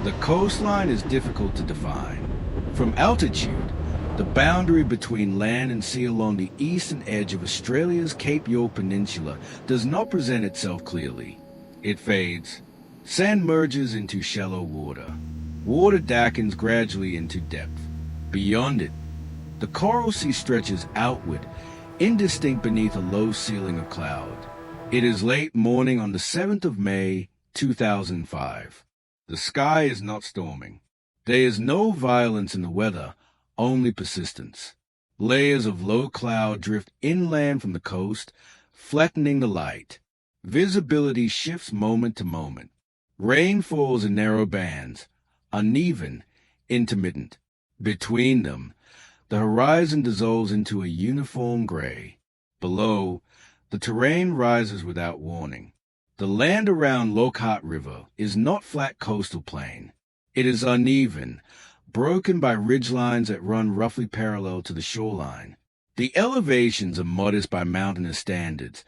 The coastline is difficult to define. From altitude, the boundary between land and sea along the eastern edge of Australia's Cape York Peninsula does not present itself clearly. It fades. Sand merges into shallow water. Water darkens gradually into depth. Beyond it, the coral sea stretches outward, indistinct beneath a low ceiling of cloud. It is late morning on the 7th of May, 2005. The sky is not storming. There is no violence in the weather, only persistence. Layers of low cloud drift inland from the coast, flattening the light. Visibility shifts moment to moment. Rain falls in narrow bands, uneven, intermittent. Between them, the horizon dissolves into a uniform gray. Below, the terrain rises without warning. The land around Lockhart River is not flat coastal plain. It is uneven, broken by ridgelines that run roughly parallel to the shoreline. The elevations are modest by mountainous standards,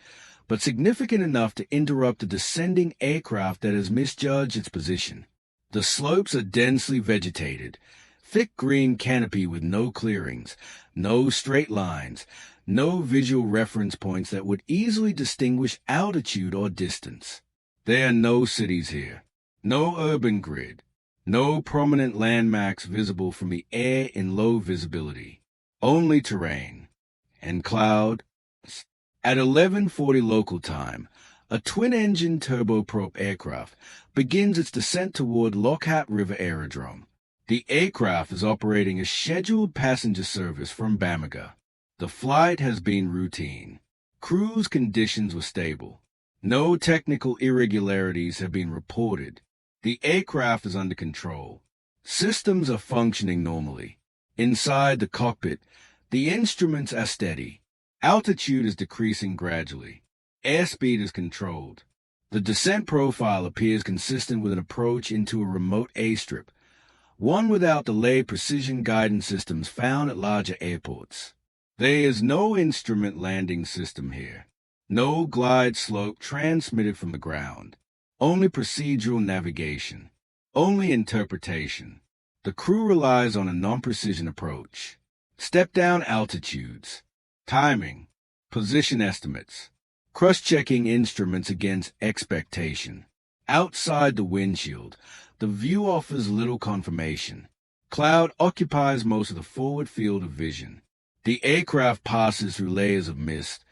but significant enough to interrupt a descending aircraft that has misjudged its position. The slopes are densely vegetated, thick green canopy with no clearings, no straight lines, no visual reference points that would easily distinguish altitude or distance. There are no cities here, no urban grid, no prominent landmarks visible from the air in low visibility, only terrain and cloud. At 11:40 local time, a twin-engine turboprop aircraft begins its descent toward Lockhart River Aerodrome. The aircraft is operating a scheduled passenger service from Bamaga. The flight has been routine. Cruise conditions were stable. No technical irregularities have been reported. The aircraft is under control. Systems are functioning normally. Inside the cockpit, the instruments are steady. Altitude is decreasing gradually. Airspeed is controlled. The descent profile appears consistent with an approach into a remote airstrip, one without delay precision guidance systems found at larger airports. There is no instrument landing system here. No glide slope transmitted from the ground. Only procedural navigation. Only interpretation. The crew relies on a non-precision approach. Step-down altitudes. Timing. Position estimates. Cross-checking instruments against expectation. Outside the windshield, the view offers little confirmation. Cloud occupies most of the forward field of vision. The aircraft passes through layers of mist,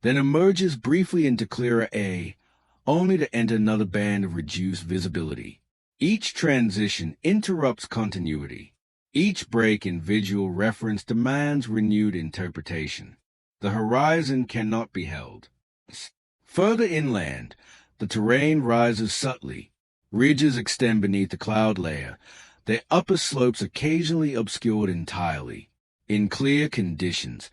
then emerges briefly into clearer air, only to enter another band of reduced visibility. Each transition interrupts continuity. Each break in visual reference demands renewed interpretation. The horizon cannot be held. Further inland, the terrain rises subtly. Ridges extend beneath the cloud layer, their upper slopes occasionally obscured entirely. In clear conditions,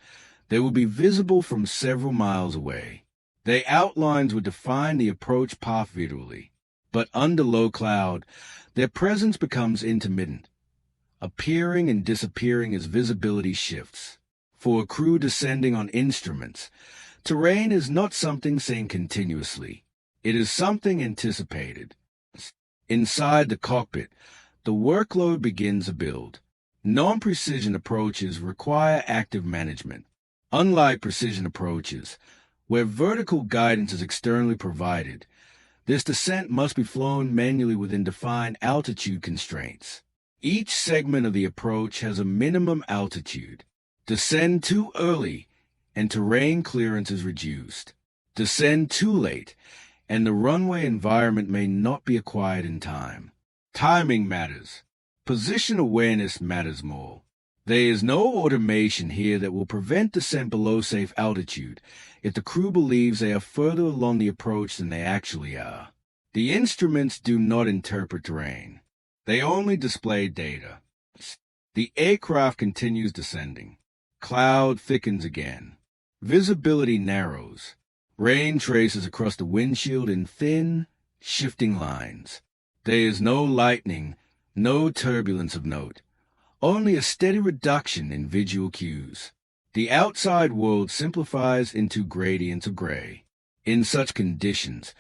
they will be visible from several miles away. Their outlines would define the approach path visually. But under low cloud, their presence becomes intermittent, appearing and disappearing as visibility shifts. For a crew descending on instruments, terrain is not something seen continuously. It is something anticipated. Inside the cockpit, the workload begins to build. Non-precision approaches require active management. Unlike precision approaches, where vertical guidance is externally provided, this descent must be flown manually within defined altitude constraints. Each segment of the approach has a minimum altitude. Descend too early, and terrain clearance is reduced. Descend too late, and the runway environment may not be acquired in time. Timing matters. Position awareness matters more. There is no automation here that will prevent descent below safe altitude if the crew believes they are further along the approach than they actually are. The instruments do not interpret terrain. They only display data. The aircraft continues descending. Cloud thickens again. Visibility narrows. Rain traces across the windshield in thin, shifting lines. There is no lightning, no turbulence of note, only a steady reduction in visual cues. The outside world simplifies into gradients of gray. In such conditions,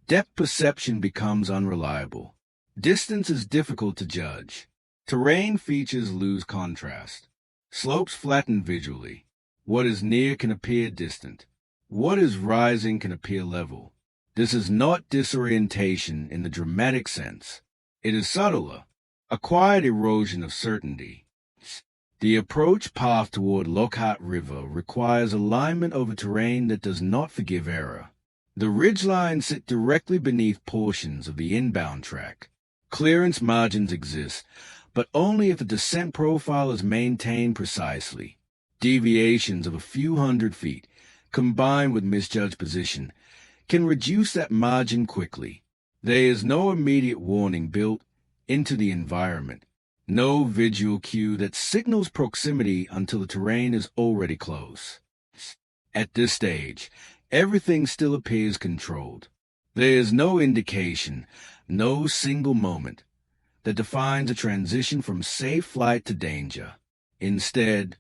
depth perception becomes unreliable. Distance is difficult to judge. Terrain features lose contrast. Slopes flatten visually. What is near can appear distant. What is rising can appear level. This is not disorientation in the dramatic sense. It is subtler, a quiet erosion of certainty. The approach path toward Lockhart River requires alignment over terrain that does not forgive error. The ridgelines sit directly beneath portions of the inbound track. Clearance margins exist, but only if the descent profile is maintained precisely. Deviations of a few hundred feet, combined with misjudged position, can reduce that margin quickly. There is no immediate warning built into the environment, no visual cue that signals proximity until the terrain is already close. At this stage, everything still appears controlled. There is no indication, no single moment, that defines a transition from safe flight to danger. Instead,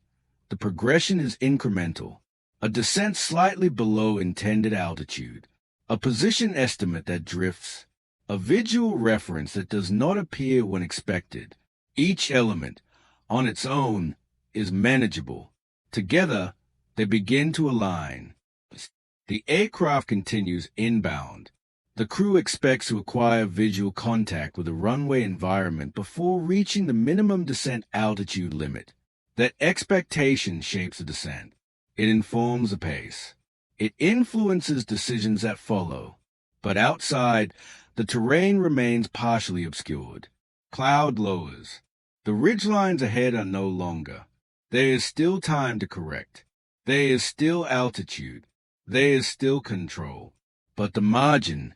the progression is incremental, a descent slightly below intended altitude, a position estimate that drifts, a visual reference that does not appear when expected. Each element, on its own, is manageable. Together, they begin to align. The aircraft continues inbound. The crew expects to acquire visual contact with the runway environment before reaching the minimum descent altitude limit. That expectation shapes the descent. It informs the pace. It influences decisions that follow. But outside, the terrain remains partially obscured. Cloud lowers. The ridgelines ahead are no longer. There is still time to correct. There is still altitude. There is still control. But the margin,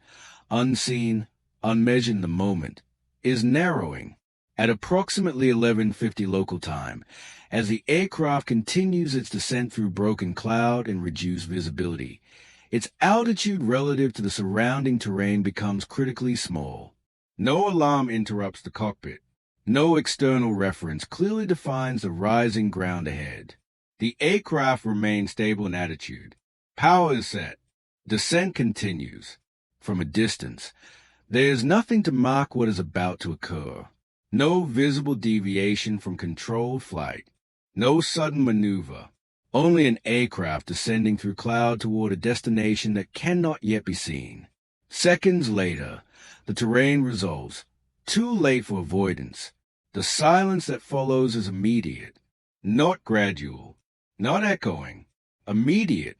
unseen, unmeasured in the moment, is narrowing. At approximately 11:50 local time, as the aircraft continues its descent through broken cloud and reduced visibility, its altitude relative to the surrounding terrain becomes critically small. No alarm interrupts the cockpit. No external reference clearly defines the rising ground ahead. The aircraft remains stable in attitude. Power is set. Descent continues. From a distance, there is nothing to mark what is about to occur. No visible deviation from controlled flight. No sudden maneuver. Only an aircraft descending through cloud toward a destination that cannot yet be seen. Seconds later, the terrain resolves. Too late for avoidance. The silence that follows is immediate. Not gradual. Not echoing. Immediate.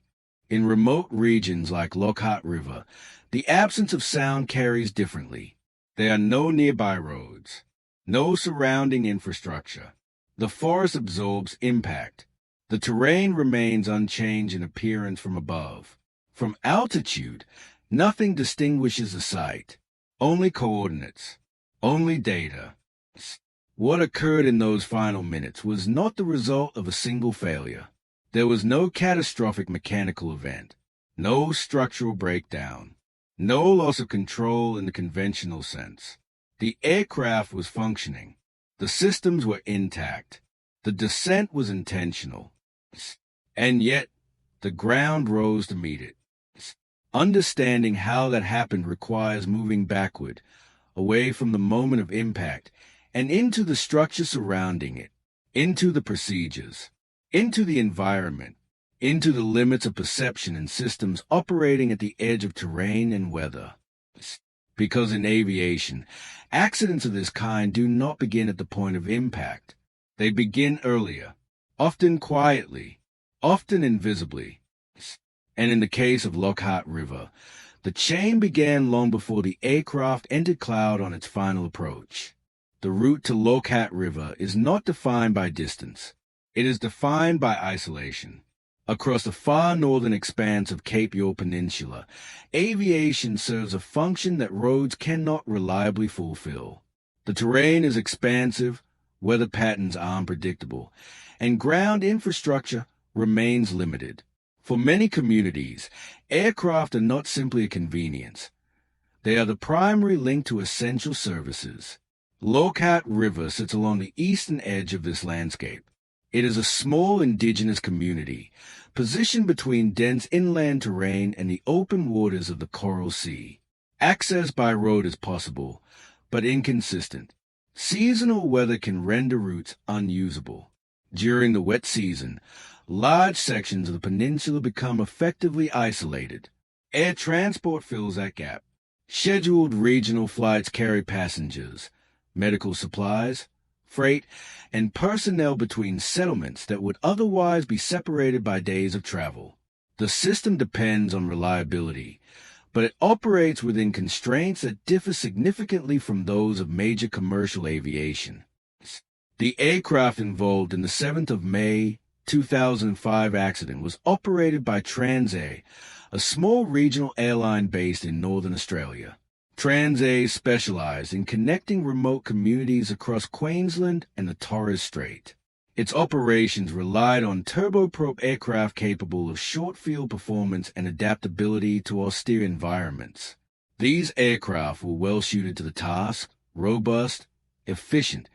In remote regions like Lockhart River, the absence of sound carries differently. There are no nearby roads, no surrounding infrastructure. The forest absorbs impact. The terrain remains unchanged in appearance from above. From altitude, nothing distinguishes the site. Only coordinates. Only data. What occurred in those final minutes was not the result of a single failure. There was no catastrophic mechanical event, no structural breakdown, no loss of control in the conventional sense. The aircraft was functioning. The systems were intact. The descent was intentional. And yet, the ground rose to meet it. Understanding how that happened requires moving backward, away from the moment of impact, and into the structure surrounding it, into the procedures, into the environment, into the limits of perception and systems operating at the edge of terrain and weather. Because in aviation, accidents of this kind do not begin at the point of impact. They begin earlier, often quietly, often invisibly. And in the case of Lockhart River, the chain began long before the aircraft entered cloud on its final approach. The route to Lockhart River is not defined by distance. It is defined by isolation. Across the far northern expanse of Cape York Peninsula, aviation serves a function that roads cannot reliably fulfill. The terrain is expansive, weather patterns are unpredictable, and ground infrastructure remains limited. For many communities, aircraft are not simply a convenience. They are the primary link to essential services. Lockhart River sits along the eastern edge of this landscape. It is a small indigenous community, positioned between dense inland terrain and the open waters of the Coral Sea. Access by road is possible, but inconsistent. Seasonal weather can render routes unusable. During the wet season, large sections of the peninsula become effectively isolated. Air transport fills that gap. Scheduled regional flights carry passengers, medical supplies, freight, and personnel between settlements that would otherwise be separated by days of travel. The system depends on reliability, but it operates within constraints that differ significantly from those of major commercial aviation. The aircraft involved in the 7th of May 2005 accident was operated by TransAir, a small regional airline based in northern Australia. TransAir specialized in connecting remote communities across Queensland and the Torres Strait. Its operations relied on turboprop aircraft capable of short-field performance and adaptability to austere environments. These aircraft were well-suited to the task, robust, efficient,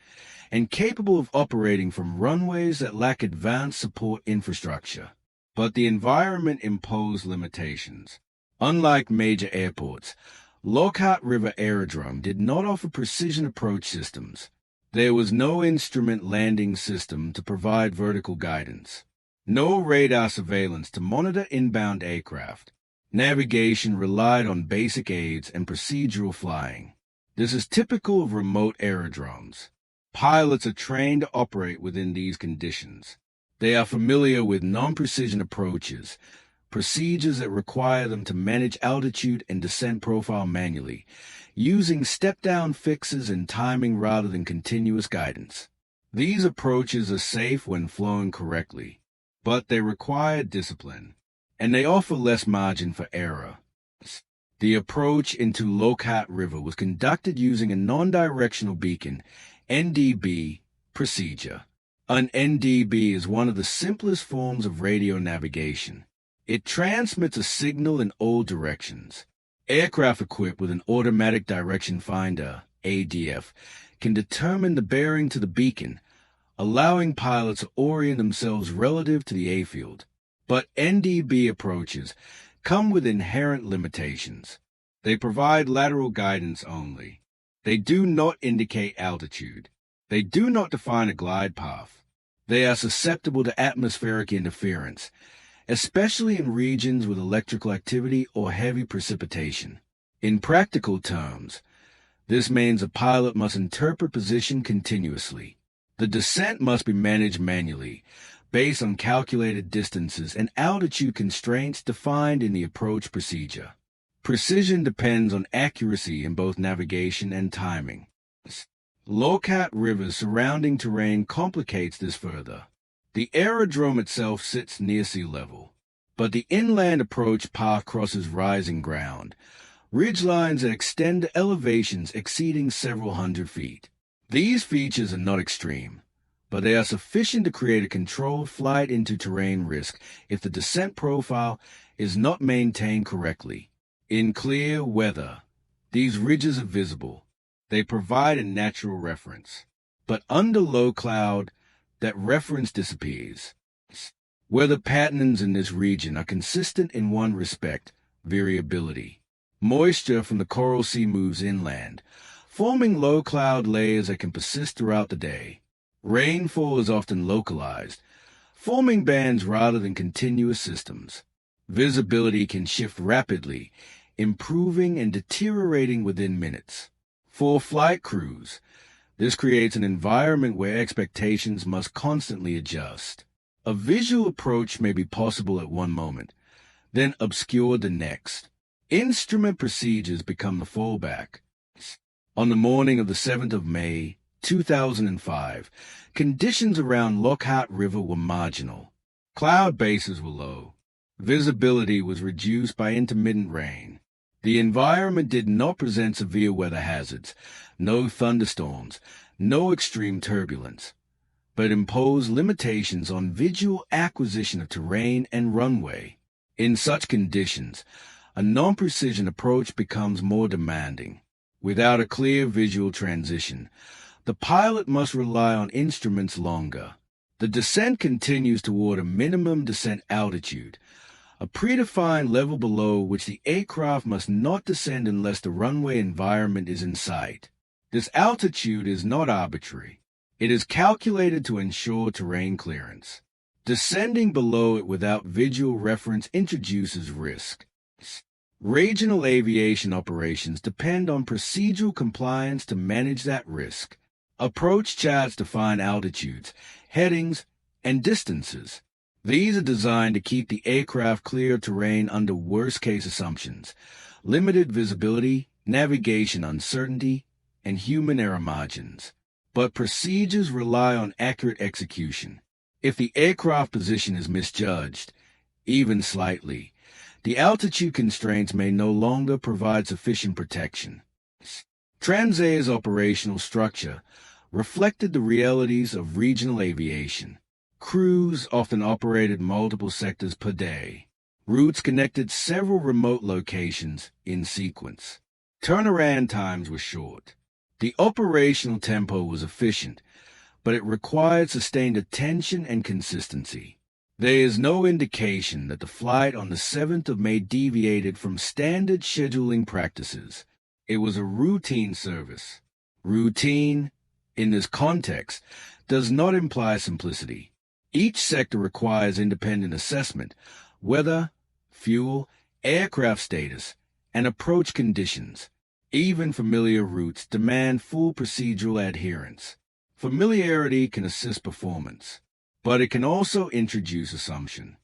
and capable of operating from runways that lack advanced support infrastructure. But the environment imposed limitations. Unlike major airports, Lockhart River Aerodrome did not offer precision approach systems. There was no instrument landing system to provide vertical guidance, no radar surveillance to monitor inbound aircraft. Navigation relied on basic aids and procedural flying. This is typical of remote aerodromes. Pilots are trained to operate within these conditions. They are familiar with non-precision approaches, procedures that require them to manage altitude and descent profile manually, using step-down fixes and timing rather than continuous guidance. These approaches are safe when flown correctly, but they require discipline, and they offer less margin for error. The approach into Lockhart River was conducted using a non-directional beacon, NDB, procedure. An NDB is one of the simplest forms of radio navigation. It transmits a signal in all directions. Aircraft equipped with an automatic direction finder, ADF, can determine the bearing to the beacon, allowing pilots to orient themselves relative to the airfield. But NDB approaches come with inherent limitations. They provide lateral guidance only. They do not indicate altitude. They do not define a glide path. They are susceptible to atmospheric interference, especially in regions with electrical activity or heavy precipitation. In practical terms, this means a pilot must interpret position continuously. The descent must be managed manually, based on calculated distances and altitude constraints defined in the approach procedure. Precision depends on accuracy in both navigation and timing. Lockhart River's surrounding terrain complicates this further. The aerodrome itself sits near sea level, but the inland approach path crosses rising ground, ridgelines that extend to elevations exceeding several hundred feet. These features are not extreme, but they are sufficient to create a controlled flight into terrain risk if the descent profile is not maintained correctly. In clear weather, these ridges are visible. They provide a natural reference. But under low cloud, that reference disappears. Weather patterns in this region are consistent in one respect: variability. Moisture from the Coral Sea moves inland, forming low cloud layers that can persist throughout the day. Rainfall is often localized, forming bands rather than continuous systems. Visibility can shift rapidly, improving and deteriorating within minutes. For flight crews, this creates an environment where expectations must constantly adjust. A visual approach may be possible at one moment, then obscured the next. Instrument procedures become the fallback. On the morning of the 7th of May, 2005, conditions around Lockhart River were marginal. Cloud bases were low. Visibility was reduced by intermittent rain. The environment did not present severe weather hazards, no thunderstorms, no extreme turbulence, but imposed limitations on visual acquisition of terrain and runway. In such conditions, a non-precision approach becomes more demanding. Without a clear visual transition, the pilot must rely on instruments longer. The descent continues toward a minimum descent altitude, a predefined level below which the aircraft must not descend unless the runway environment is in sight. This altitude is not arbitrary. It is calculated to ensure terrain clearance. Descending below it without visual reference introduces risk. Regional aviation operations depend on procedural compliance to manage that risk. Approach charts define altitudes, headings, and distances. These are designed to keep the aircraft clear of terrain under worst-case assumptions, limited visibility, navigation uncertainty, and human error margins. But procedures rely on accurate execution. If the aircraft position is misjudged, even slightly, the altitude constraints may no longer provide sufficient protection. Transair's operational structure reflected the realities of regional aviation. Crews often operated multiple sectors per day. Routes connected several remote locations in sequence. Turnaround times were short. The operational tempo was efficient, but it required sustained attention and consistency. There is no indication that the flight on the 7th of May deviated from standard scheduling practices. It was a routine service. Routine, in this context, does not imply simplicity. Each sector requires independent assessment: weather, fuel, aircraft status, and approach conditions. Even familiar routes demand full procedural adherence. Familiarity can assist performance, but it can also introduce assumption.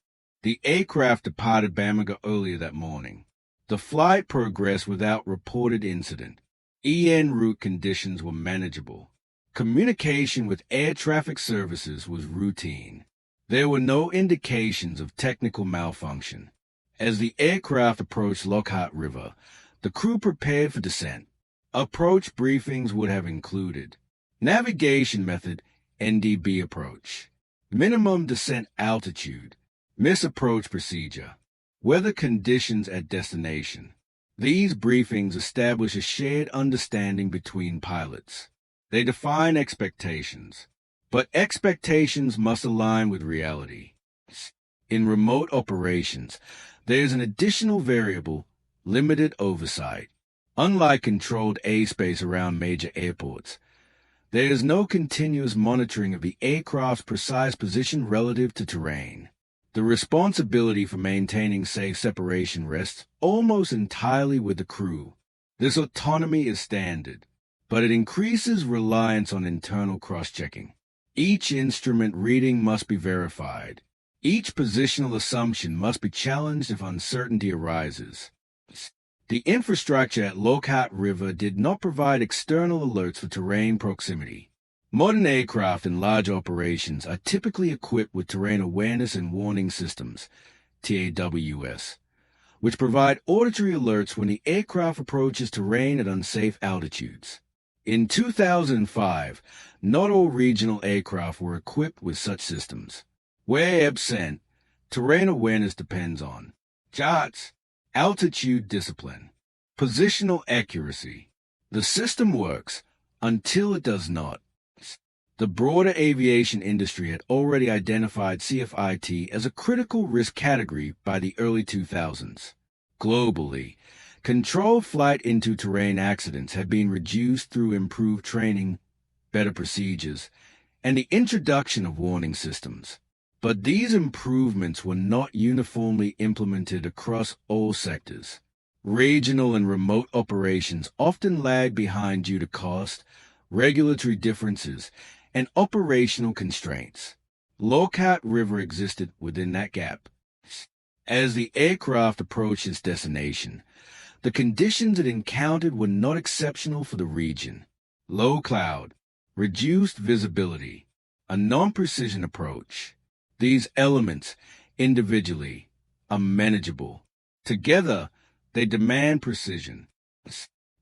The aircraft departed Bamako earlier that morning. The flight progressed without reported incident. En route conditions were manageable. Communication with air traffic services was routine. There were no indications of technical malfunction. As the aircraft approached Lockhart River, the crew prepared for descent. Approach briefings would have included navigation method, NDB approach, minimum descent altitude, misapproach procedure, weather conditions at destination. These briefings establish a shared understanding between pilots. They define expectations, but expectations must align with reality. In remote operations, there is an additional variable: limited oversight. Unlike controlled airspace around major airports, there is no continuous monitoring of the aircraft's precise position relative to terrain. The responsibility for maintaining safe separation rests almost entirely with the crew. This autonomy is standard, but it increases reliance on internal cross-checking. Each instrument reading must be verified. Each positional assumption must be challenged if uncertainty arises. The infrastructure at Lockhart River did not provide external alerts for terrain proximity. Modern aircraft in large operations are typically equipped with terrain awareness and warning systems, TAWS, which provide auditory alerts when the aircraft approaches terrain at unsafe altitudes. In 2005, not all regional aircraft were equipped with such systems. Where absent, terrain awareness depends on charts, altitude discipline, positional accuracy. The system works until it does not. The broader aviation industry had already identified CFIT as a critical risk category by the early 2000s. Globally, controlled flight into terrain accidents had been reduced through improved training, better procedures, and the introduction of warning systems. But these improvements were not uniformly implemented across all sectors. Regional and remote operations often lag behind due to cost, regulatory differences, and operational constraints. Lockhart River existed within that gap. As the aircraft approached its destination, the conditions it encountered were not exceptional for the region. Low cloud, reduced visibility, a non-precision approach. These elements, individually, are manageable. Together, they demand precision.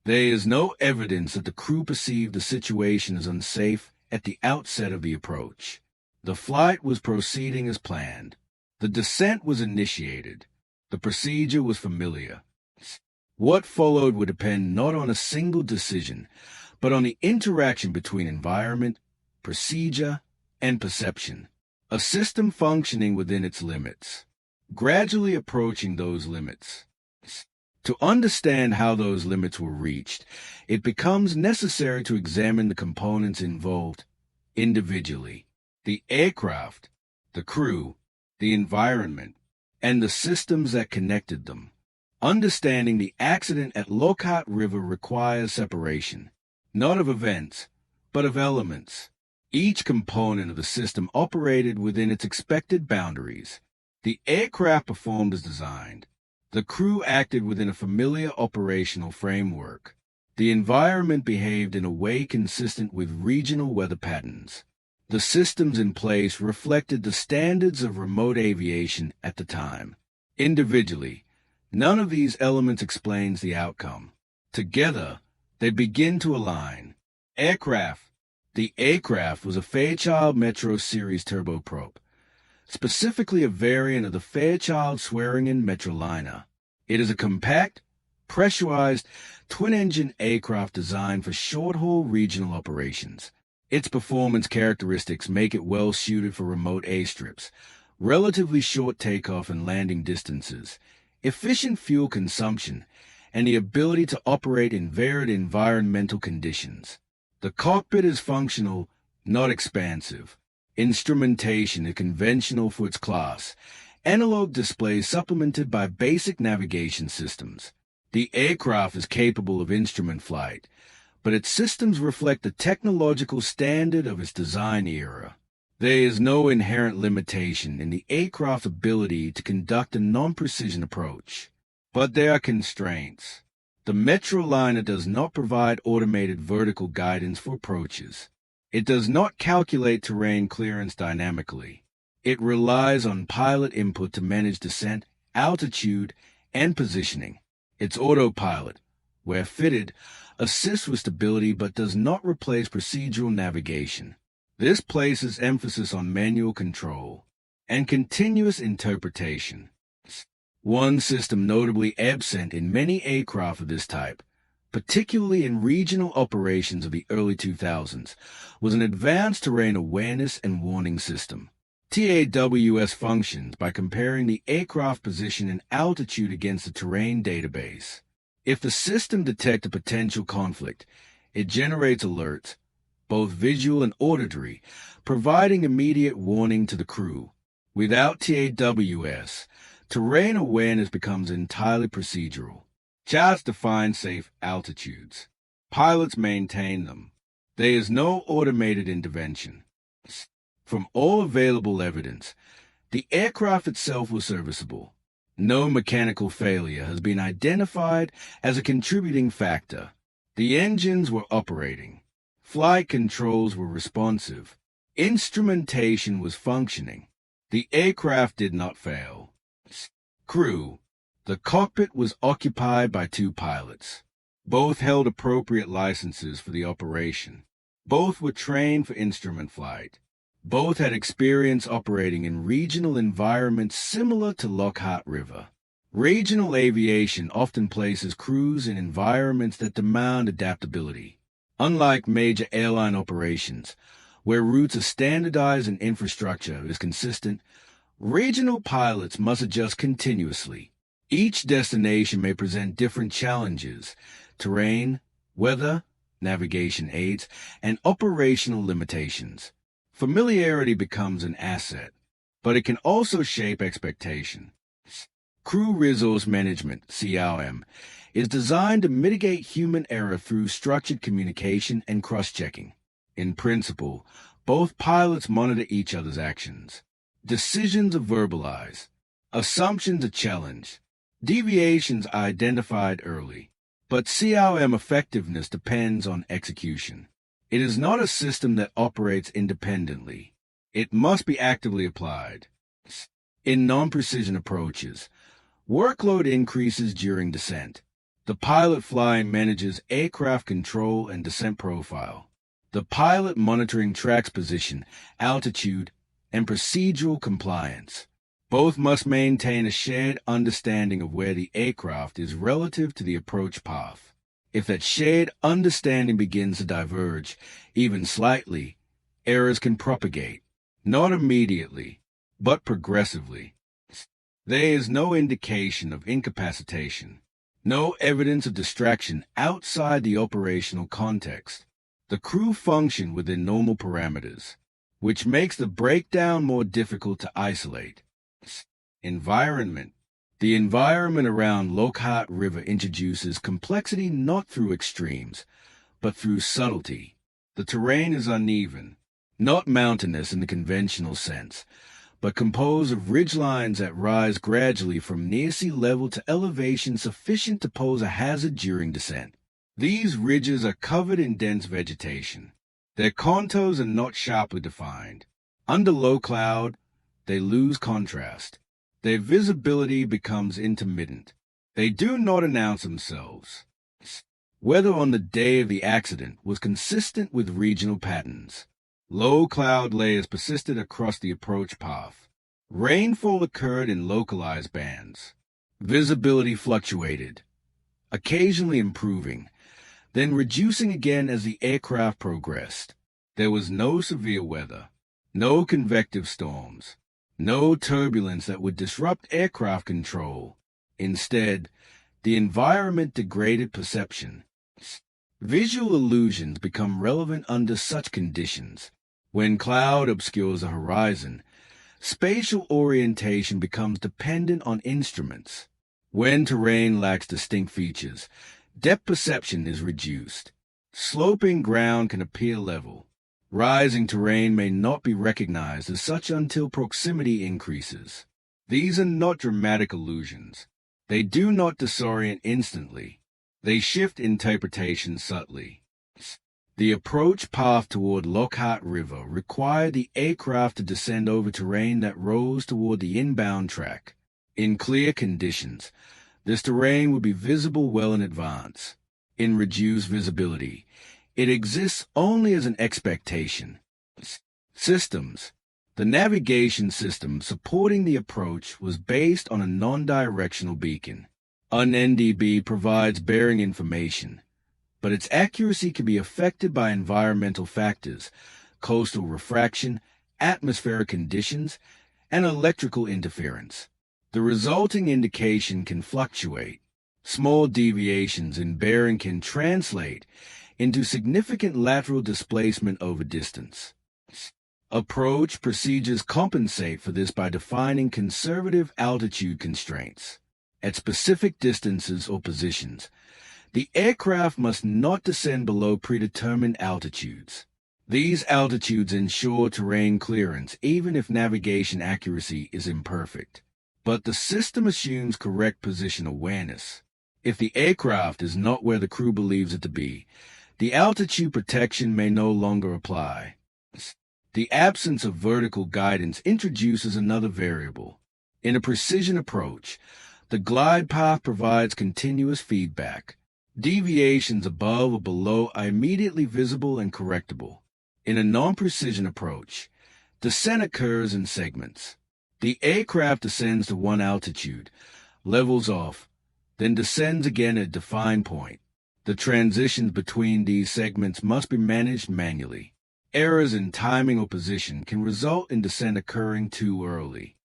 There is no evidence that the crew perceived the situation as unsafe at the outset of the approach. The flight was proceeding as planned. The descent was initiated. The procedure was familiar. What followed would depend not on a single decision, but on the interaction between environment, procedure, and perception. A system functioning within its limits, gradually approaching those limits. To understand how those limits were reached, it becomes necessary to examine the components involved individually: the aircraft, the crew, the environment, and the systems that connected them. Understanding the accident at Lockhart River requires separation, not of events, but of elements. Each component of the system operated within its expected boundaries. The aircraft performed as designed. The crew acted within a familiar operational framework. The environment behaved in a way consistent with regional weather patterns. The systems in place reflected the standards of remote aviation at the time. Individually, none of these elements explains the outcome. Together, they begin to align. Aircraft. The aircraft was a Fairchild Metro Series turboprop, specifically a variant of the Fairchild Swearingen Metroliner. It is a compact, pressurized, twin-engine aircraft designed for short-haul regional operations. Its performance characteristics make it well-suited for remote airstrips, relatively short takeoff and landing distances, efficient fuel consumption, and the ability to operate in varied environmental conditions. The cockpit is functional, not expansive. Instrumentation is conventional for its class. Analog displays supplemented by basic navigation systems. The aircraft is capable of instrument flight, but its systems reflect the technological standard of its design era. There is no inherent limitation in the aircraft's ability to conduct a non-precision approach, but there are constraints. The Metroliner does not provide automated vertical guidance for approaches. It does not calculate terrain clearance dynamically. It relies on pilot input to manage descent, altitude, and positioning. Its autopilot, where fitted, assists with stability but does not replace procedural navigation. This places emphasis on manual control and continuous interpretation. One system notably absent in many aircraft of this type, particularly in regional operations of the early 2000s, was an advanced terrain awareness and warning system. TAWS functions by comparing the aircraft position and altitude against the terrain database. If the system detects a potential conflict, it generates alerts, both visual and auditory, providing immediate warning to the crew. Without TAWS, terrain awareness becomes entirely procedural. Charts define safe altitudes. Pilots maintain them. There is no automated intervention. From all available evidence, the aircraft itself was serviceable. No mechanical failure has been identified as a contributing factor. The engines were operating. Flight controls were responsive. Instrumentation was functioning. The aircraft did not fail. Crew. The cockpit was occupied by 2 pilots. Both held appropriate licenses for the operation. Both were trained for instrument flight. Both had experience operating in regional environments similar to Lockhart River. Regional aviation often places crews in environments that demand adaptability. Unlike major airline operations, where routes are standardized and infrastructure is consistent, regional pilots must adjust continuously. Each destination may present different challenges: terrain, weather, navigation aids, and operational limitations. Familiarity becomes an asset, but it can also shape expectation. Crew Resource Management, CRM, is designed to mitigate human error through structured communication and cross-checking. In principle, both pilots monitor each other's actions. Decisions are verbalized. Assumptions are challenged. Deviations are identified early. But CRM effectiveness depends on execution. It is not a system that operates independently. It must be actively applied. In non-precision approaches, workload increases during descent. The pilot flying manages aircraft control and descent profile. The pilot monitoring tracks position, altitude, and procedural compliance. Both must maintain a shared understanding of where the aircraft is relative to the approach path. If that shared understanding begins to diverge, even slightly, errors can propagate, not immediately, but progressively. There is no indication of incapacitation. No evidence of distraction outside the operational context. The crew function within normal parameters, which makes the breakdown more difficult to isolate. Environment. The environment around Lockhart River introduces complexity not through extremes, but through subtlety. The terrain is uneven, not mountainous in the conventional sense, but composed of ridgelines that rise gradually from near sea level to elevation sufficient to pose a hazard during descent. These ridges are covered in dense vegetation. Their contours are not sharply defined. Under low cloud, they lose contrast. Their visibility becomes intermittent. They do not announce themselves. Weather on the day of the accident was consistent with regional patterns. Low cloud layers persisted across the approach path. Rainfall occurred in localized bands. Visibility fluctuated, occasionally improving, then reducing again as the aircraft progressed. There was no severe weather, no convective storms, no turbulence that would disrupt aircraft control. Instead, the environment degraded perception. Visual illusions become relevant under such conditions. When cloud obscures the horizon, spatial orientation becomes dependent on instruments. When terrain lacks distinct features, depth perception is reduced. Sloping ground can appear level. Rising terrain may not be recognized as such until proximity increases. These are not dramatic illusions. They do not disorient instantly. They shift interpretation subtly. The approach path toward Lockhart River required the aircraft to descend over terrain that rose toward the inbound track. In clear conditions, this terrain would be visible well in advance. In reduced visibility, it exists only as an expectation. Systems. The navigation system supporting the approach was based on a non-directional beacon. An NDB provides bearing information, but its accuracy can be affected by environmental factors, coastal refraction, atmospheric conditions, and electrical interference. The resulting indication can fluctuate. Small deviations in bearing can translate into significant lateral displacement over distance. Approach procedures compensate for this by defining conservative altitude constraints. At specific distances or positions, the aircraft must not descend below predetermined altitudes. These altitudes ensure terrain clearance even if navigation accuracy is imperfect. But the system assumes correct position awareness. If the aircraft is not where the crew believes it to be, the altitude protection may no longer apply. The absence of vertical guidance introduces another variable. In a precision approach, the glide path provides continuous feedback. Deviations above or below are immediately visible and correctable. In a non-precision approach, descent occurs in segments. The aircraft descends to one altitude, levels off, then descends again at a defined point. The transitions between these segments must be managed manually. Errors in timing or position can result in descent occurring too early.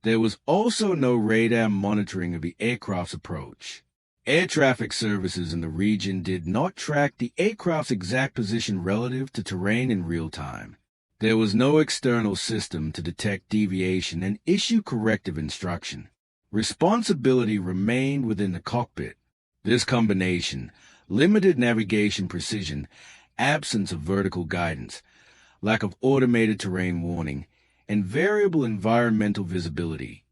There was also no radar monitoring of the aircraft's approach. Air traffic services in the region did not track the aircraft's exact position relative to terrain in real time. There was no external system to detect deviation and issue corrective instruction. Responsibility remained within the cockpit. This combination, limited navigation precision, absence of vertical guidance, lack of automated terrain warning, and variable environmental visibility,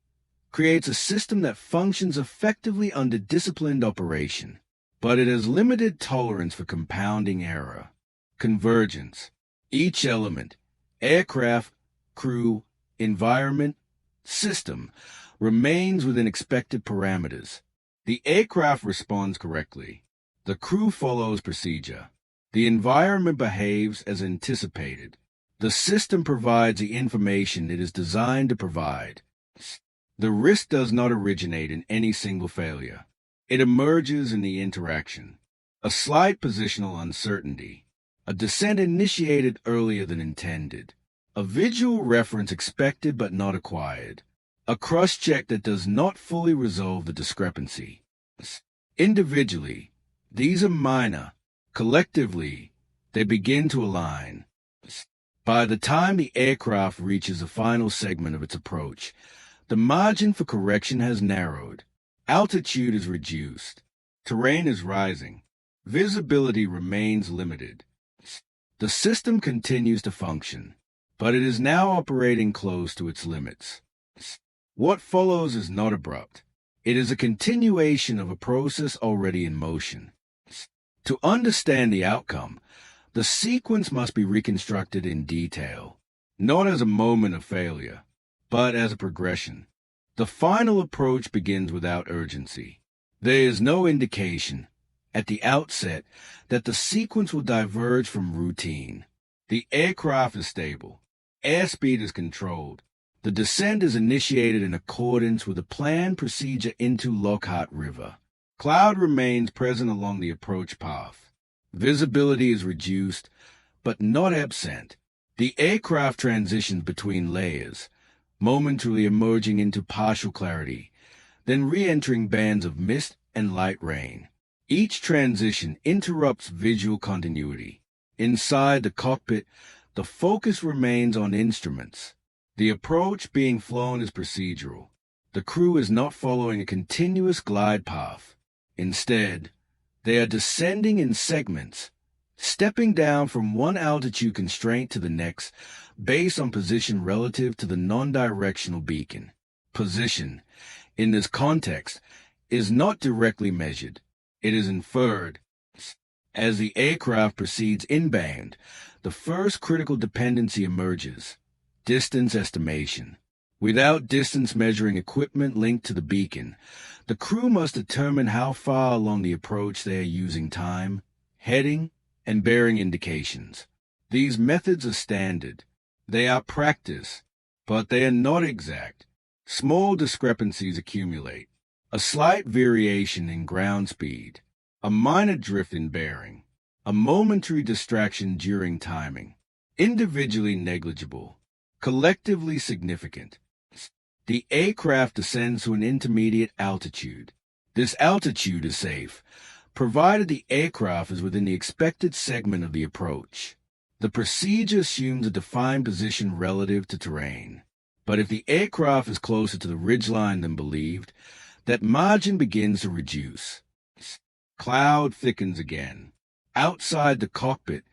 creates a system that functions effectively under disciplined operation, but it has limited tolerance for compounding error. Convergence. Each element, aircraft, crew, environment, system, remains within expected parameters. The aircraft responds correctly. The crew follows procedure. The environment behaves as anticipated. The system provides the information it is designed to provide. The risk does not originate in any single failure. It emerges in the interaction. A slight positional uncertainty. A descent initiated earlier than intended. A visual reference expected but not acquired. A cross-check that does not fully resolve the discrepancy. Individually, these are minor. Collectively, they begin to align. By the time the aircraft reaches the final segment of its approach, the margin for correction has narrowed. Altitude is reduced. Terrain is rising. Visibility remains limited. The system continues to function, but it is now operating close to its limits. What follows is not abrupt. It is a continuation of a process already in motion. To understand the outcome, the sequence must be reconstructed in detail, not as a moment of failure, but as a progression. The final approach begins without urgency. There is no indication, at the outset, that the sequence will diverge from routine. The aircraft is stable. Airspeed is controlled. The descent is initiated in accordance with a planned procedure into Lockhart River. Cloud remains present along the approach path. Visibility is reduced, but not absent. The aircraft transitions between layers, momentarily emerging into partial clarity, then re-entering bands of mist and light rain. Each transition interrupts visual continuity. Inside the cockpit, the focus remains on instruments. The approach being flown is procedural. The crew is not following a continuous glide path. Instead, they are descending in segments, stepping down from one altitude constraint to the next based on position relative to the non-directional beacon. Position, in this context, is not directly measured. It is inferred. As the aircraft proceeds inbound, the first critical dependency emerges: distance estimation. Without distance measuring equipment linked to the beacon, the crew must determine how far along the approach they are using time, heading, and bearing indications. These methods are standard. They are practice, but they are not exact. Small discrepancies accumulate. A slight variation in ground speed, a minor drift in bearing, a momentary distraction during timing. Individually negligible, collectively significant. The aircraft descends to an intermediate altitude. This altitude is safe, provided the aircraft is within the expected segment of the approach. The procedure assumes a defined position relative to terrain. But if the aircraft is closer to the ridgeline than believed, that margin begins to reduce. Cloud thickens again. Outside the cockpit,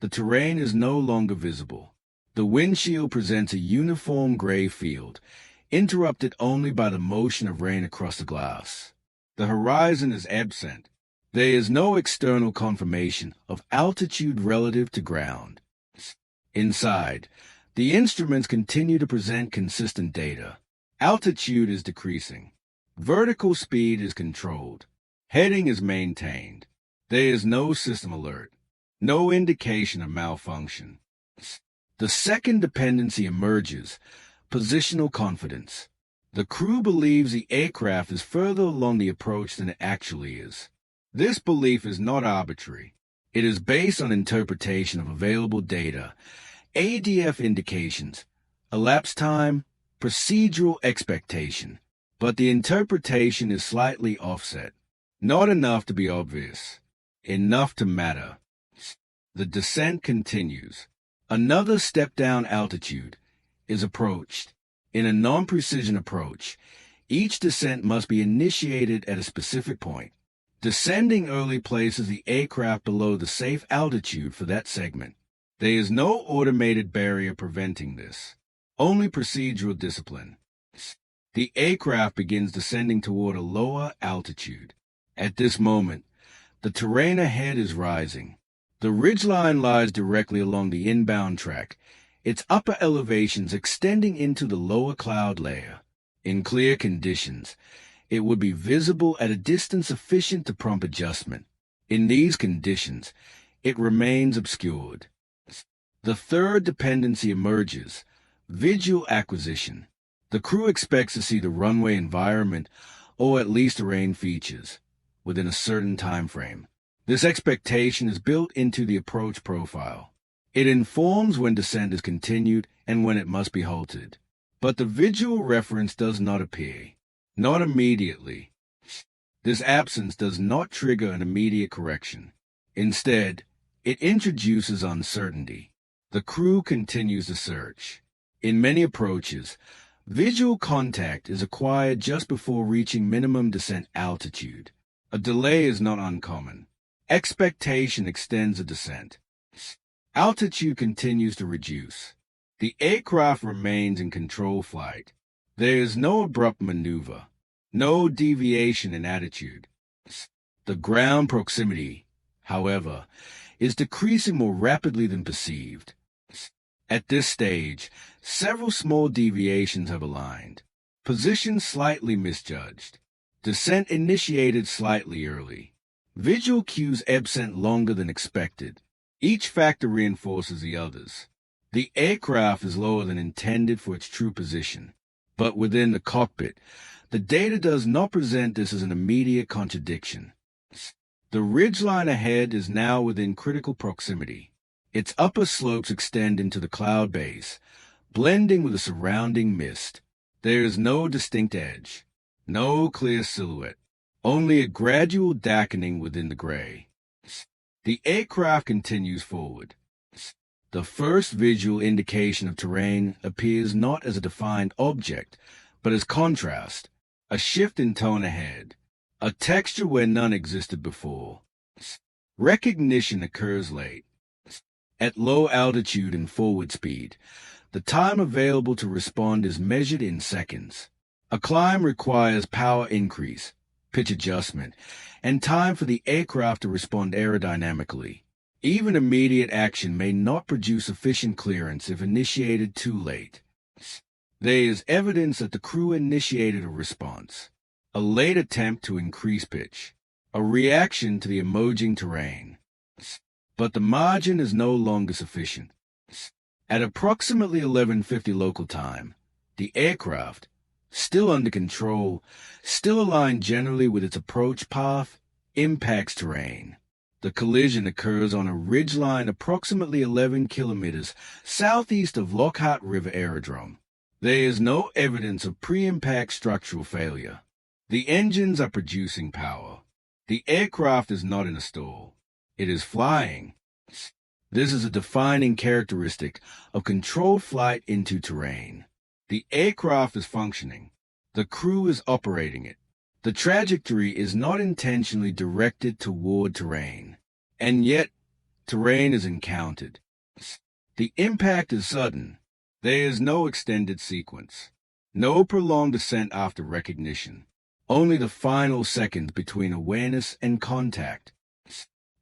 the terrain is no longer visible. The windshield presents a uniform gray field, interrupted only by the motion of rain across the glass. The horizon is absent. There is no external confirmation of altitude relative to ground. Inside, the instruments continue to present consistent data. Altitude is decreasing. Vertical speed is controlled. Heading is maintained. There is no system alert, no indication of malfunction. The second dependency emerges: positional confidence. The crew believes the aircraft is further along the approach than it actually is. This belief is not arbitrary. It is based on interpretation of available data, ADF indications, elapsed time, procedural expectation. But the interpretation is slightly offset. Not enough to be obvious. Enough to matter. The descent continues. Another step-down altitude is approached. In a non-precision approach, each descent must be initiated at a specific point. Descending early places the aircraft below the safe altitude for that segment. There is no automated barrier preventing this, only procedural discipline. The aircraft begins descending toward a lower altitude. At this moment, the terrain ahead is rising. The ridgeline lies directly along the inbound track, its upper elevations extending into the lower cloud layer. In clear conditions, it would be visible at a distance sufficient to prompt adjustment. In these conditions, it remains obscured. The third dependency emerges: visual acquisition. The crew expects to see the runway environment, or at least terrain features, within a certain time frame. This expectation is built into the approach profile. It informs when descent is continued and when it must be halted. But the visual reference does not appear. Not immediately. This absence does not trigger an immediate correction. Instead, it introduces uncertainty. The crew continues the search. In many approaches, visual contact is acquired just before reaching minimum descent altitude. A delay is not uncommon. Expectation extends the descent. Altitude continues to reduce. The aircraft remains in control flight. There is no abrupt maneuver, no deviation in attitude. The ground proximity, however, is decreasing more rapidly than perceived. At this stage, several small deviations have aligned. Position slightly misjudged. Descent initiated slightly early. Visual cues absent longer than expected. Each factor reinforces the others. The aircraft is lower than intended for its true position. But within the cockpit, the data does not present this as an immediate contradiction. The ridgeline ahead is now within critical proximity. Its upper slopes extend into the cloud base, blending with the surrounding mist. There is no distinct edge, no clear silhouette, only a gradual darkening within the gray. The aircraft continues forward. The first visual indication of terrain appears not as a defined object, but as contrast, a shift in tone ahead, a texture where none existed before. Recognition occurs late. At low altitude and forward speed, the time available to respond is measured in seconds. A climb requires power increase, pitch adjustment, and time for the aircraft to respond aerodynamically. Even immediate action may not produce sufficient clearance if initiated too late. There is evidence that the crew initiated a response, a late attempt to increase pitch, a reaction to the emerging terrain. But the margin is no longer sufficient. At approximately 11:50 local time, the aircraft, still under control, still aligned generally with its approach path, impacts terrain. The collision occurs on a ridgeline approximately 11 kilometers southeast of Lockhart River Aerodrome. There is no evidence of pre-impact structural failure. The engines are producing power. The aircraft is not in a stall. It is flying. This is a defining characteristic of controlled flight into terrain. The aircraft is functioning. The crew is operating it. The trajectory is not intentionally directed toward terrain. And yet, terrain is encountered. The impact is sudden. There is no extended sequence. No prolonged descent after recognition. Only the final seconds between awareness and contact.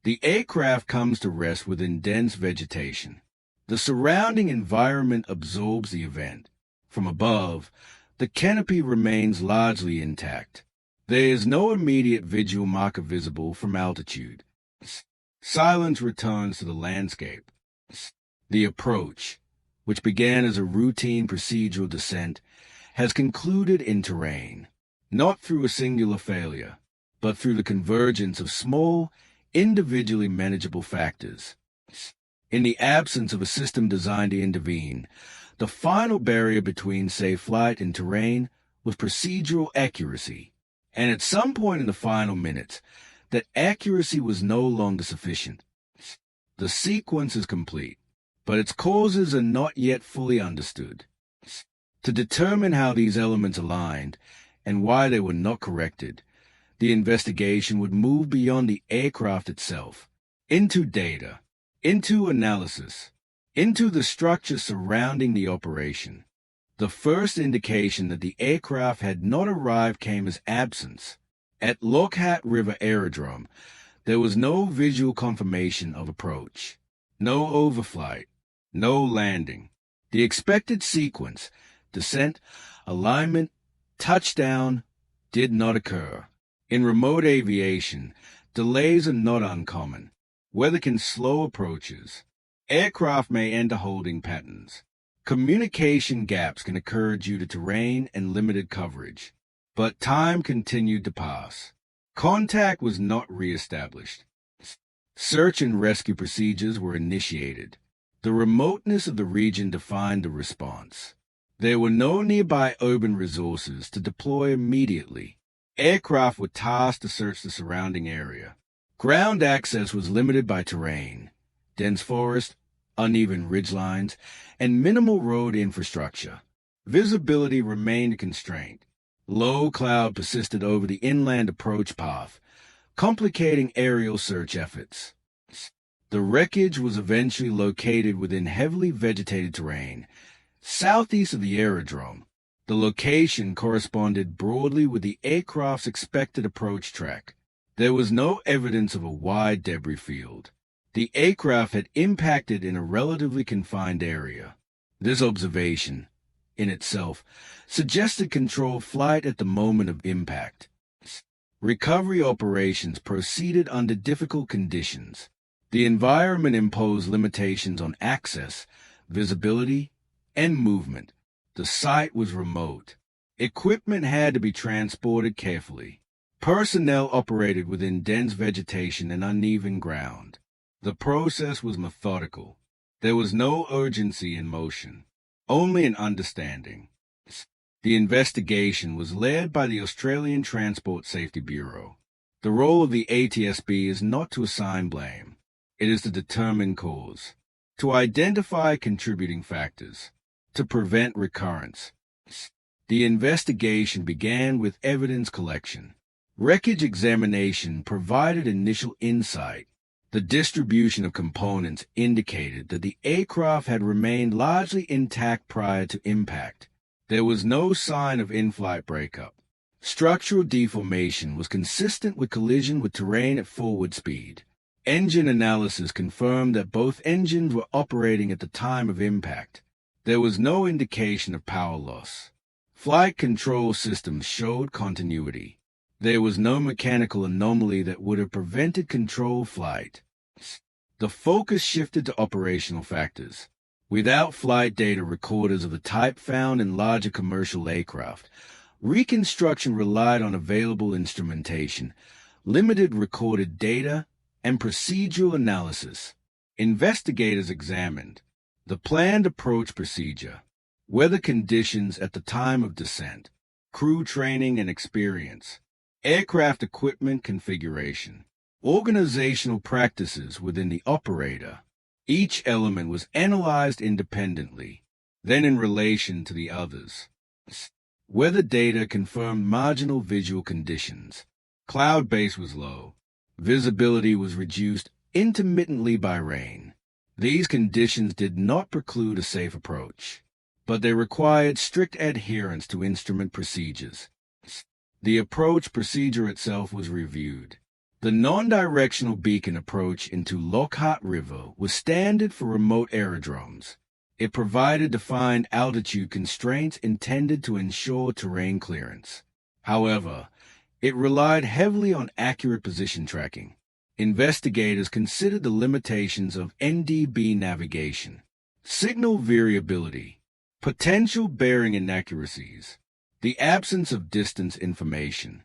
The aircraft comes to rest within dense vegetation. The surrounding environment absorbs the event. From above, the canopy remains largely intact. There is no immediate visual marker visible from altitude. Silence returns to the landscape. The approach, which began as a routine procedural descent, has concluded in terrain, not through a singular failure, but through the convergence of small, individually manageable factors. In the absence of a system designed to intervene, the final barrier between safe flight and terrain was procedural accuracy. And at some point in the final minutes, that accuracy was no longer sufficient. The sequence is complete, but its causes are not yet fully understood. To determine how these elements aligned and why they were not corrected, the investigation would move beyond the aircraft itself, into data, into analysis, into the structure surrounding the operation. The first indication that the aircraft had not arrived came as absence. At Lockhart River Aerodrome, there was no visual confirmation of approach, no overflight, no landing. The expected sequence, descent, alignment, touchdown, did not occur. In remote aviation, delays are not uncommon. Weather can slow approaches. Aircraft may enter holding patterns. Communication gaps can occur due to terrain and limited coverage. But time continued to pass. Contact was not reestablished. Search and rescue procedures were initiated. The remoteness of the region defined the response. There were no nearby urban resources to deploy immediately. Aircraft were tasked to search the surrounding area. Ground access was limited by terrain, dense forest, uneven ridgelines, and minimal road infrastructure. Visibility remained a constraint. Low cloud persisted over the inland approach path, complicating aerial search efforts. The wreckage was eventually located within heavily vegetated terrain, southeast of the aerodrome. The location corresponded broadly with the aircraft's expected approach track. There was no evidence of a wide debris field. The aircraft had impacted in a relatively confined area. This observation, in itself, suggested controlled flight at the moment of impact. Recovery operations proceeded under difficult conditions. The environment imposed limitations on access, visibility, and movement. The site was remote. Equipment had to be transported carefully. Personnel operated within dense vegetation and uneven ground. The process was methodical. There was no urgency in motion, only an understanding. The investigation was led by the Australian Transport Safety Bureau. The role of the ATSB is not to assign blame. It is to determine cause, to identify contributing factors, to prevent recurrence. The investigation began with evidence collection. Wreckage examination provided initial insight. The distribution of components indicated that the aircraft had remained largely intact prior to impact. There was no sign of in-flight breakup. Structural deformation was consistent with collision with terrain at forward speed. Engine analysis confirmed that both engines were operating at the time of impact. There was no indication of power loss. Flight control systems showed continuity. There was no mechanical anomaly that would have prevented controlled flight. The focus shifted to operational factors. Without flight data recorders of the type found in larger commercial aircraft, reconstruction relied on available instrumentation, limited recorded data, and procedural analysis. Investigators examined the planned approach procedure, weather conditions at the time of descent, crew training and experience, aircraft equipment configuration, organizational practices within the operator. Each element was analyzed independently, then in relation to the others. Weather data confirmed marginal visual conditions. Cloud base was low. Visibility was reduced intermittently by rain. These conditions did not preclude a safe approach, but they required strict adherence to instrument procedures. The approach procedure itself was reviewed. The non-directional beacon approach into Lockhart River was standard for remote aerodromes. It provided defined altitude constraints intended to ensure terrain clearance. However, it relied heavily on accurate position tracking. Investigators considered the limitations of NDB navigation, signal variability, potential bearing inaccuracies, the absence of distance information.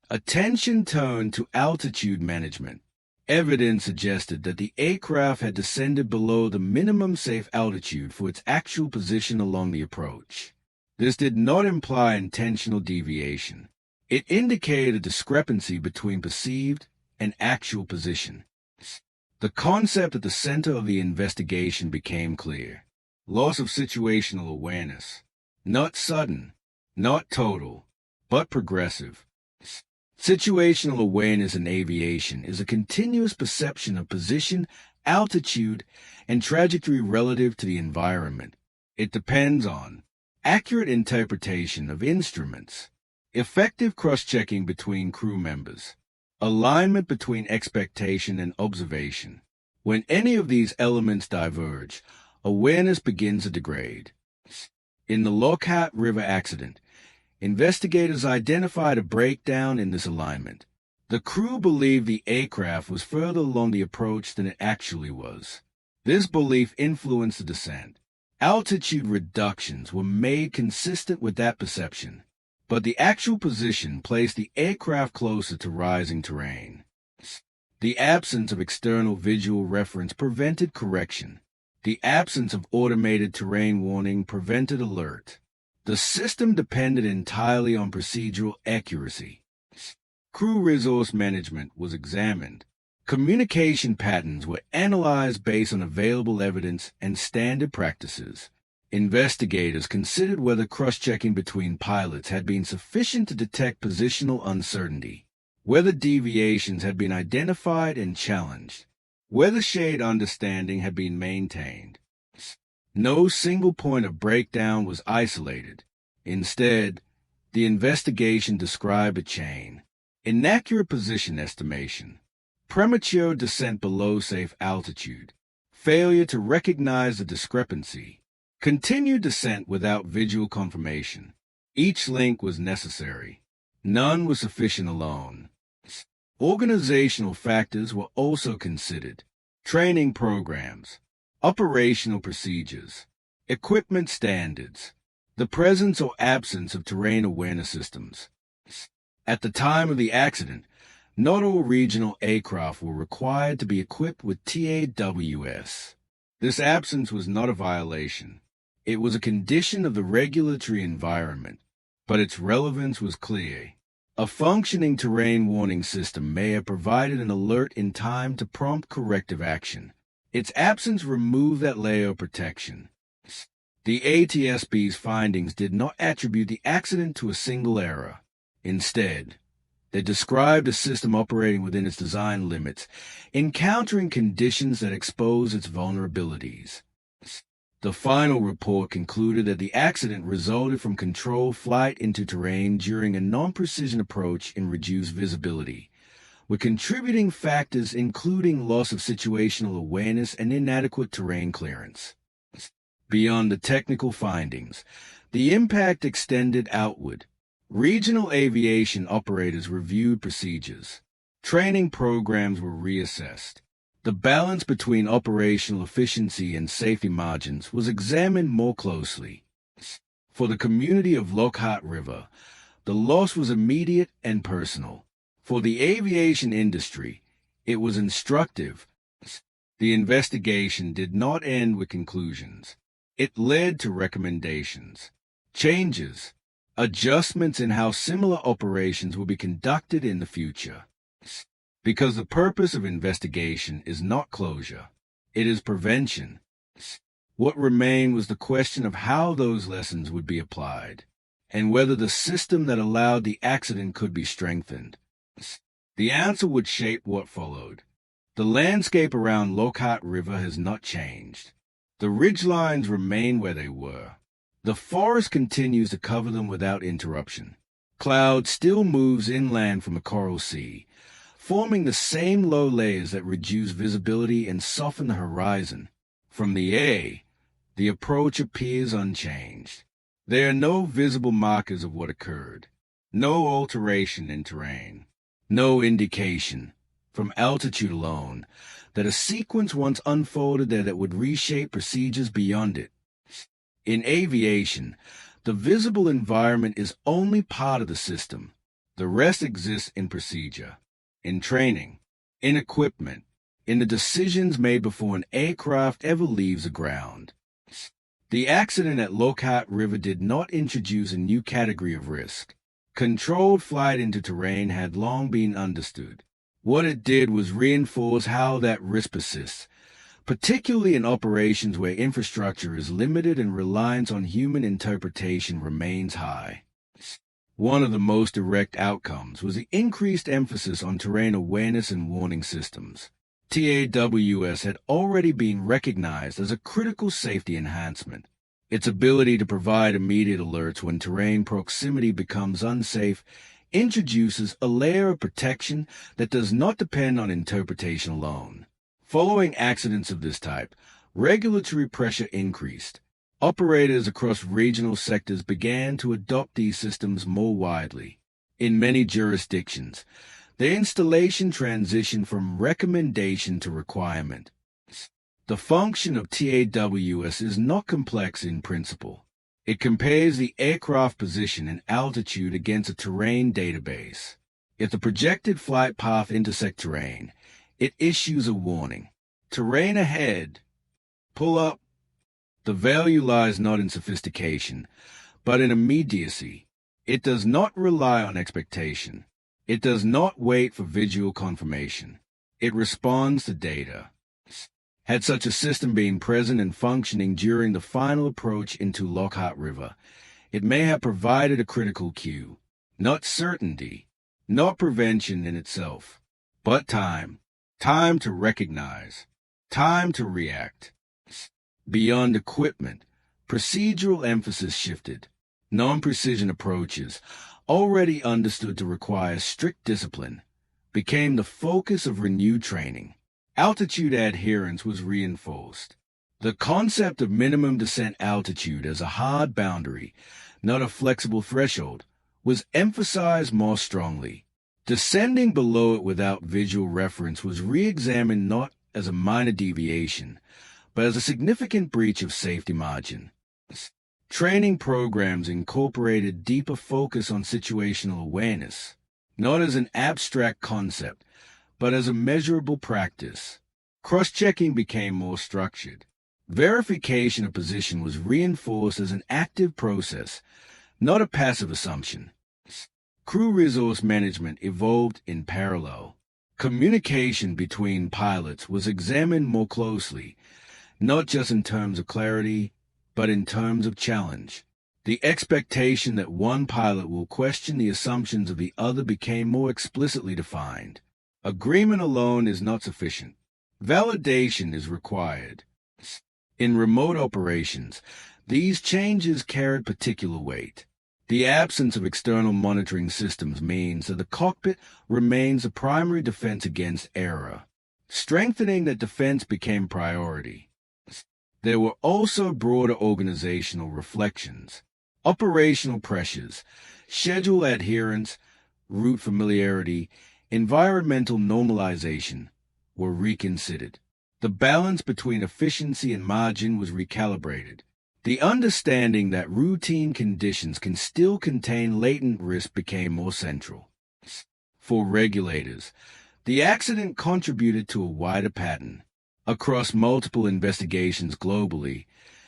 Attention turned to altitude management. Evidence suggested that the aircraft had descended below the minimum safe altitude for its actual position along the approach. This did not imply intentional deviation. It indicated a discrepancy between perceived and actual position. The concept at the center of the investigation became clear. Loss of situational awareness. Not sudden, not total, but progressive. Situational awareness in aviation is a continuous perception of position, altitude, and trajectory relative to the environment. It depends on accurate interpretation of instruments, effective cross-checking between crew members, alignment between expectation and observation. When any of these elements diverge, awareness begins to degrade. In the Lockhart River accident, investigators identified a breakdown in this alignment. The crew believed the aircraft was further along the approach than it actually was. This belief influenced the descent. Altitude reductions were made consistent with that perception, but the actual position placed the aircraft closer to rising terrain. The absence of external visual reference prevented correction. The absence of automated terrain warning prevented alert. The system depended entirely on procedural accuracy. Crew resource management was examined. Communication patterns were analyzed based on available evidence and standard practices. Investigators considered whether cross-checking between pilots had been sufficient to detect positional uncertainty, whether deviations had been identified and challenged, whether shared understanding had been maintained. No single point of breakdown was isolated. Instead, the investigation described a chain. Inaccurate position estimation, premature descent below safe altitude, failure to recognize the discrepancy, continued descent without visual confirmation. Each link was necessary. None was sufficient alone. Organizational factors were also considered. Training programs, operational procedures, equipment standards, the presence or absence of terrain awareness systems. At the time of the accident, not all regional aircraft were required to be equipped with TAWS. This absence was not a violation. It was a condition of the regulatory environment, but its relevance was clear. A functioning terrain warning system may have provided an alert in time to prompt corrective action. Its absence removed that layer of protection. The ATSB's findings did not attribute the accident to a single error. Instead, they described a system operating within its design limits, encountering conditions that expose its vulnerabilities. The final report concluded that the accident resulted from controlled flight into terrain during a non-precision approach in reduced visibility, with contributing factors including loss of situational awareness and inadequate terrain clearance. Beyond the technical findings, the impact extended outward. Regional aviation operators reviewed procedures. Training programs were reassessed. The balance between operational efficiency and safety margins was examined more closely. For the community of Lockhart River, the loss was immediate and personal. For the aviation industry, it was instructive. The investigation did not end with conclusions. It led to recommendations, changes, adjustments in how similar operations will be conducted in the future. Because the purpose of investigation is not closure, it is prevention. What remained was the question of how those lessons would be applied, and whether the system that allowed the accident could be strengthened. The answer would shape what followed. The landscape around Lockhart River has not changed. The ridgelines remain where they were. The forest continues to cover them without interruption. Cloud still moves inland from the coral sea, forming the same low layers that reduce visibility and soften the horizon. From the air, the approach appears unchanged. There are no visible markers of what occurred, no alteration in terrain, no indication, from altitude alone, that a sequence once unfolded there that would reshape procedures beyond it. In aviation, the visible environment is only part of the system. The rest exists in procedure, in training, in equipment, in the decisions made before an aircraft ever leaves the ground. The accident at Lockhart River did not introduce a new category of risk. Controlled flight into terrain had long been understood. What it did was reinforce how that risk persists, particularly in operations where infrastructure is limited and reliance on human interpretation remains high. One of the most direct outcomes was the increased emphasis on terrain awareness and warning systems. TAWS had already been recognized as a critical safety enhancement. Its ability to provide immediate alerts when terrain proximity becomes unsafe introduces a layer of protection that does not depend on interpretation alone. Following accidents of this type, regulatory pressure increased. Operators across regional sectors began to adopt these systems more widely. In many jurisdictions, their installation transitioned from recommendation to requirement. The function of TAWS is not complex in principle. It compares the aircraft position and altitude against a terrain database. If the projected flight path intersects terrain, it issues a warning. Terrain ahead. Pull up. The value lies not in sophistication, But in immediacy, it does not rely on expectation. It does not wait for visual confirmation. It responds to data. Had such a system been present and functioning during the final approach into Lockhart River, it may have provided a critical cue, not certainty, not prevention in itself, but time. Time to recognize, time to react. Beyond equipment, procedural emphasis shifted. Non-precision approaches, already understood to require strict discipline, became the focus of renewed training. Altitude adherence was reinforced. The concept of minimum descent altitude as a hard boundary, not a flexible threshold, was emphasized more strongly. Descending below it without visual reference was re-examined not as a minor deviation, but as a significant breach of safety margin. Training programs incorporated deeper focus on situational awareness, not as an abstract concept, but as a measurable practice. Cross-checking became more structured. Verification of position was reinforced as an active process, not a passive assumption. Crew resource management evolved in parallel. Communication between pilots was examined more closely, not just in terms of clarity, but in terms of challenge. The expectation that one pilot will question the assumptions of the other became more explicitly defined. Agreement alone is not sufficient. Validation is required. In remote operations, these changes carried particular weight. The absence of external monitoring systems means that the cockpit remains a primary defense against error. Strengthening that defense became priority. There were also broader organizational reflections. Operational pressures, schedule adherence, route familiarity, environmental normalization were reconsidered. The balance between efficiency and margin was recalibrated. The understanding that routine conditions can still contain latent risk became more central. For regulators, the accident contributed to a wider pattern. Across multiple investigations globally,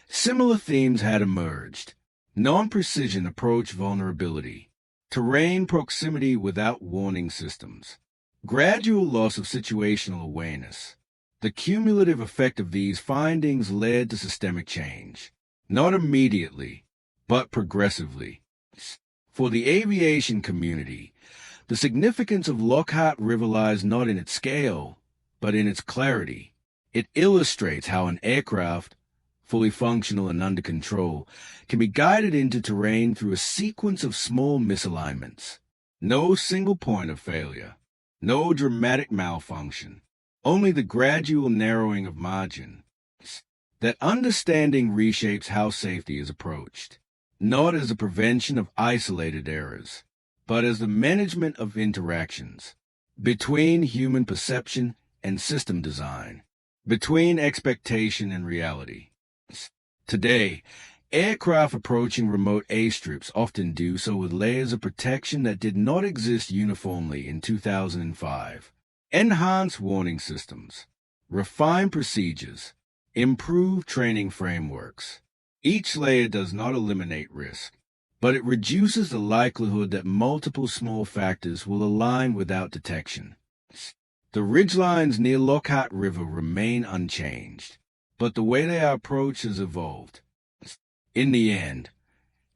similar themes had emerged. Non-precision approach vulnerability, terrain proximity without warning systems, gradual loss of situational awareness. The cumulative effect of these findings led to systemic change, not immediately, but progressively. For the aviation community, the significance of Lockhart River lies not in its scale, but in its clarity. It illustrates how an aircraft, fully functional and under control, can be guided into terrain through a sequence of small misalignments. No single point of failure, no dramatic malfunction, only the gradual narrowing of margin. That understanding reshapes how safety is approached, not as a prevention of isolated errors, but as the management of interactions between human perception and system design, between expectation and reality. Today, aircraft approaching remote airstrips often do so with layers of protection that did not exist uniformly in 2005. Enhanced warning systems, refined procedures, improved training frameworks. Each layer does not eliminate risk, but it reduces the likelihood that multiple small factors will align without detection. The ridgelines near Lockhart River remain unchanged, but the way they are approached has evolved. In the end,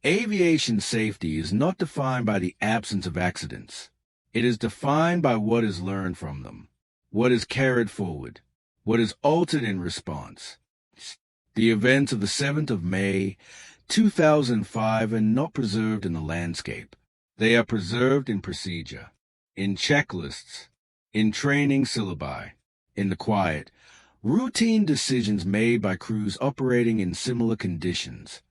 aviation safety is not defined by the absence of accidents. It is defined by what is learned from them, what is carried forward, what is altered in response. The events of the 7th of May, 2005 are not preserved in the landscape. They are preserved in procedure, in checklists, in training syllabi, in the quiet, routine decisions made by crews operating in similar conditions.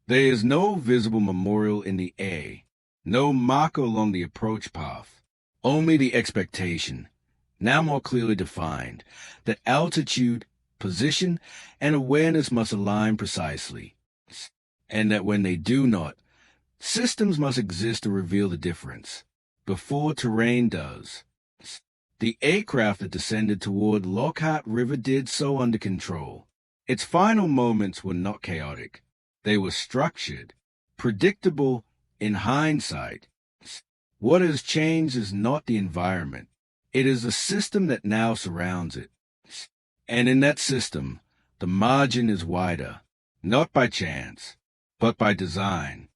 There is no visible memorial in the air, no marker along the approach path, only the expectation, now more clearly defined, that altitude, position, and awareness must align precisely, and that when they do not, systems must exist to reveal the difference, before terrain does. The aircraft that descended toward Lockhart River did so under control. Its final moments were not chaotic. They were structured, predictable in hindsight. What has changed is not the environment. It is the system that now surrounds it. And in that system, the margin is wider, not by chance, but by design.